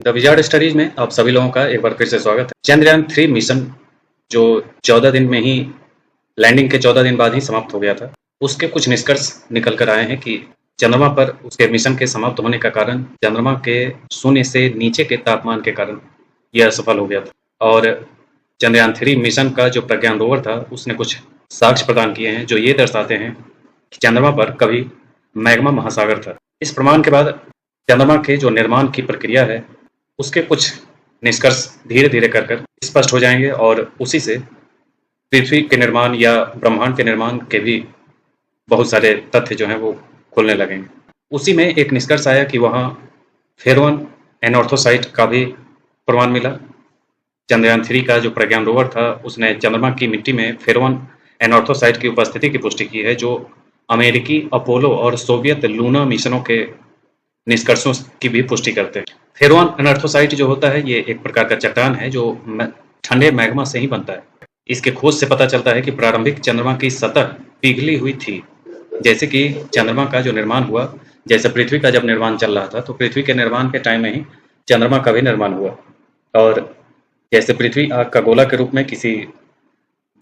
The wizard studies में आप सभी लोगों का एक बार फिर से स्वागत है। चंद्रयान 3 मिशन जो 14 दिन में ही लैंडिंग के 14 दिन बाद ही समाप्त हो गया था, उसके कुछ निष्कर्ष निकल कर आए हैं कि चंद्रमा पर उसके मिशन के समाप्त होने का कारण चंद्रमा के शून्य से नीचे के तापमान के कारण यह असफल हो गया था। और चंद्रयान 3 मिशन का जो प्रज्ञान रोवर था उसने कुछ साक्ष्य प्रदान किए हैं जो ये दर्शाते हैं कि चंद्रमा पर कभी मैग्मा महासागर था। इस प्रमाण के बाद चंद्रमा के जो निर्माण की प्रक्रिया है उसके कुछ निष्कर्ष धीरे धीरे कर स्पष्ट हो जाएंगे और उसी से पृथ्वी के निर्माण या ब्रह्मांड के निर्माण के भी बहुत सारे तथ्य जो हैं वो खुलने लगेंगे। उसी में एक निष्कर्ष आया कि वहाँ फेरोन एनॉर्थोसाइट का भी प्रमाण मिला। चंद्रयान 3 का जो प्रज्ञान रोवर था उसने चंद्रमा की मिट्टी में फेरोन एनॉर्थोसाइट की उपस्थिति की पुष्टि की है, जो अमेरिकी अपोलो और सोवियत लूना मिशनों के निष्कर्षों की भी पुष्टि करते हैं। फेरोन एनॉर्थोसाइट जो होता है ये एक प्रकार का चट्टान है जो ठंडे मैग्मा से ही बनता है। इसके खोज से पता चलता है कि प्रारंभिक चंद्रमा की सतह पिघली हुई थी। जैसे कि चंद्रमा का जो निर्माण हुआ, जैसे पृथ्वी का जब निर्माण चल रहा था तो पृथ्वी के निर्माण के टाइम में ही चंद्रमा का भी निर्माण हुआ। और जैसे पृथ्वी आग का गोला के रूप में किसी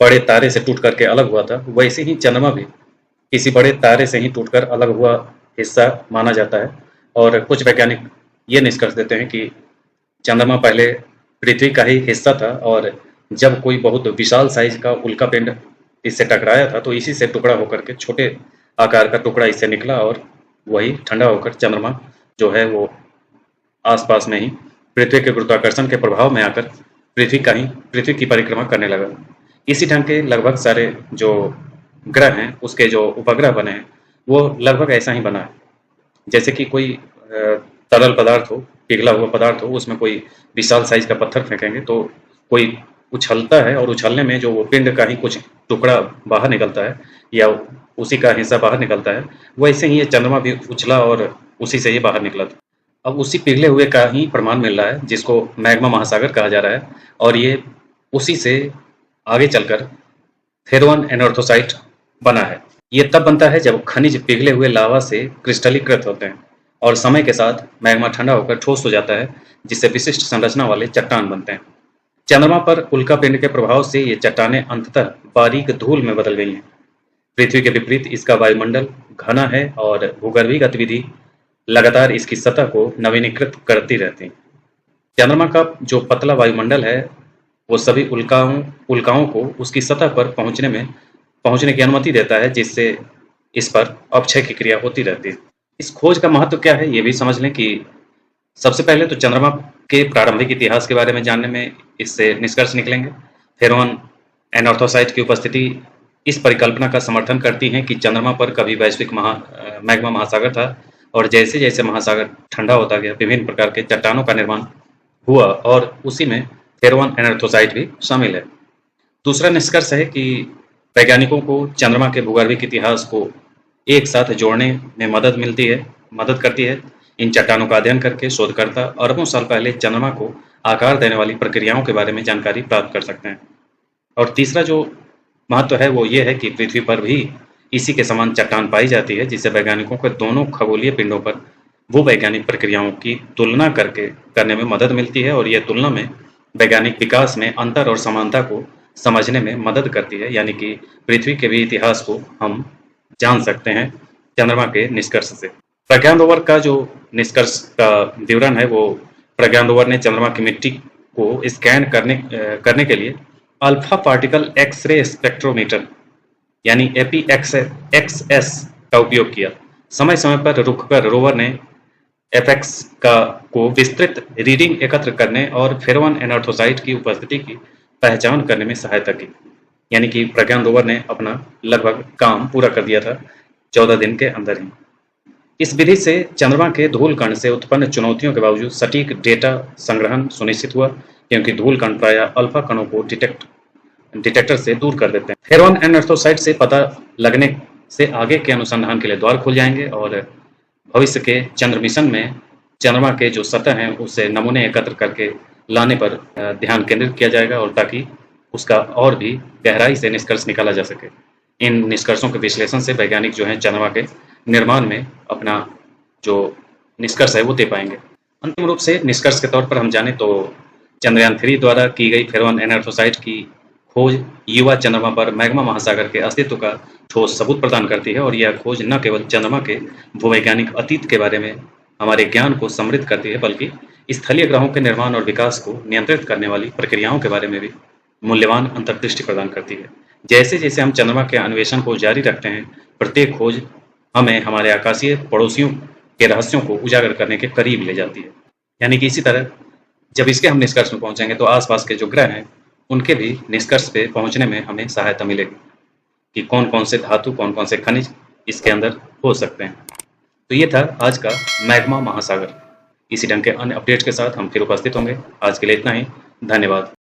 बड़े तारे से टूट करके अलग हुआ था, वैसे ही चंद्रमा भी किसी बड़े तारे से ही टूटकर अलग हुआ हिस्सा माना जाता है। और कुछ वैज्ञानिक ये निष्कर्ष देते हैं कि चंद्रमा पहले पृथ्वी का ही हिस्सा था और जब कोई बहुत विशाल साइज का उल्का पिंड इससे टकराया था तो इसी से टुकड़ा होकर के छोटे आकार का टुकड़ा इससे निकला और वही ठंडा होकर चंद्रमा जो है वो आसपास में ही पृथ्वी के गुरुत्वाकर्षण के प्रभाव में आकर पृथ्वी की परिक्रमा करने लगा। इसी ढंग के लगभग सारे जो ग्रह हैं उसके जो उपग्रह बने हैं वो लगभग ऐसा ही बना है। जैसे कि कोई तरल पदार्थ हो, पिघला हुआ पदार्थ हो, उसमें कोई विशाल साइज का पत्थर फेंकेंगे तो कोई उछलता है और उछलने में जो वो पिंड का ही कुछ टुकड़ा बाहर निकलता है या उसी का हिस्सा बाहर निकलता है, वैसे ही ये चंद्रमा भी उछला और उसी से ये बाहर निकला था। अब उसी पिघले हुए का ही प्रमाण मिल रहा है जिसको मैग्मा महासागर कहा जा रहा है और ये उसी से आगे चलकर फेरोन एनॉर्थोसाइट बना है। ये तब बनता है जब खनिज पिघले हुए लावा से क्रिस्टलीकृत होते हैं और समय के साथ मैग्मा ठंडा होकर ठोस हो जाता है, जिससे विशिष्ट संरचना वाले चट्टान बनते हैं। चंद्रमा पर उल्का पिंड के प्रभाव से ये चट्टानें अंततः बारीक धूल में बदल गई हैं। पृथ्वी के विपरीत इसका वायुमंडल घना है और भूगर्भीय गतिविधि लगातार इसकी सतह को नवीनीकृत करती रहती है। चंद्रमा का जो पतला वायुमंडल है वो सभी उल्काओं को उसकी सतह पर पहुंचने की अनुमति देता है, जिससे इस पर अपक्षय की क्रिया होती रहती है। इस खोज का महत्व क्या है ये भी समझ लें कि सबसे पहले तो चंद्रमा के प्रारंभिक इतिहास के बारे में जानने में इससे निष्कर्ष निकलेंगे। फेरोन एनॉर्थोसाइट की उपस्थिति इस परिकल्पना का समर्थन करती है कि चंद्रमा पर कभी वैश्विक मैग्मा महासागर था और जैसे जैसे महासागर ठंडा होता गया विभिन्न प्रकार के चट्टानों का निर्माण हुआ और उसी में फेरोन एनॉर्थोसाइट भी शामिल है। दूसरा निष्कर्ष है कि वैज्ञानिकों को चंद्रमा के भूगर्भिक इतिहास को एक साथ जोड़ने में मदद करती है। इन चट्टानों का अध्ययन करके शोधकर्ता अरबों साल पहले चंद्रमा को आकार देने वाली प्रक्रियाओं के बारे में जानकारी प्राप्त कर सकते हैं। और तीसरा जो महत्व है वो ये है कि पृथ्वी पर भी इसी के समान चट्टान पाई जाती है, जिससे वैज्ञानिकों को दोनों खगोलीय पिंडों पर भूवैज्ञानिक प्रक्रियाओं की तुलना करने में मदद मिलती है और यह तुलना में वैज्ञानिक विकास में अंतर और समानता को समझने में मदद करती है। यानी कि पृथ्वी के भी इतिहास को हम जान सकते हैं चंद्रमा के निष्कर्ष से। प्रज्ञान रोवर का जो निष्कर्ष का विवरण है वो प्रज्ञान रोवर ने चंद्रमा की मिट्टी को स्कैन करने के लिए अल्फा पार्टिकल एक्स-रे स्पेक्ट्रोमीटर यानी APXS का उपयोग किया। समय समय पर रुककर रोवर ने FX को विस्तृत रीडिंग एकत्र करने और फेरोन एनॉर्थोसाइट की उपस्थिति की पहचान करने में सहायता की। यानी कि प्रज्ञान रोवर ने अपना लगभग काम पूरा कर दिया था 14 दिन के अंदर ही। इस विधि से चंद्रमा के धूल कण से उत्पन्न चुनौतियों के बावजूद सटीक डेटा संग्रहण सुनिश्चित हुआ, क्योंकि धूल कण प्रायः अल्फा कणों को डिटेक्टर से दूर कर देते हैं। फेरोन एनॉर्थोसाइट से पता लगने से आगे के अनुसंधान के लिए द्वार खुल जाएंगे और भविष्य के चंद्र मिशन में चंद्रमा के जो सतह हैं उससे नमूने एकत्र करके लाने पर ध्यान केंद्रित किया जाएगा और ताकि उसका और भी गहराई से निष्कर्ष निकाला जा सके। इन निष्कर्षों के विश्लेषण से वैज्ञानिक जो है चंद्रमा के निर्माण में अपना जो निष्कर्ष है वो दे पाएंगे। अंतिम रूप से निष्कर्ष के तौर पर हम जाने तो चंद्रयान-3 द्वारा की गई फेरोन एनाथ्रोसाइट की खोज युवा चंद्रमा पर मैग्मा महासागर के अस्तित्व का ठोस सबूत प्रदान करती है और यह खोज न केवल चंद्रमा के भूवैज्ञानिक अतीत के बारे में हमारे ज्ञान को समृद्ध करती है, बल्कि स्थलीय ग्रहों के निर्माण और विकास को नियंत्रित करने वाली प्रक्रियाओं के बारे में भी मूल्यवान अंतर्दृष्टि प्रदान करती है। जैसे-जैसे हम चंद्रमा के अन्वेषण को जारी रखते हैं, प्रत्येक खोज हमें हमारे आकाशीय पड़ोसियों के रहस्यों को उजागर करने के करीब ले जाती है। यानी कि इसी तरह जब इसके हम निष्कर्ष में पहुंचेंगे तो आसपास के जो ग्रह हैं, उनके भी निष्कर्ष पे पहुंचने में हमें सहायता मिलेगी कि कौन-कौन से धातु, कौन-कौन से खनिज इसके अंदर हो सकते हैं। तो ये था आज का मैग्मा महासागर। इसी ढंग के अन्य अपडेट्स के साथ हम फिर उपस्थित होंगे। आज के लिए इतना ही। धन्यवाद।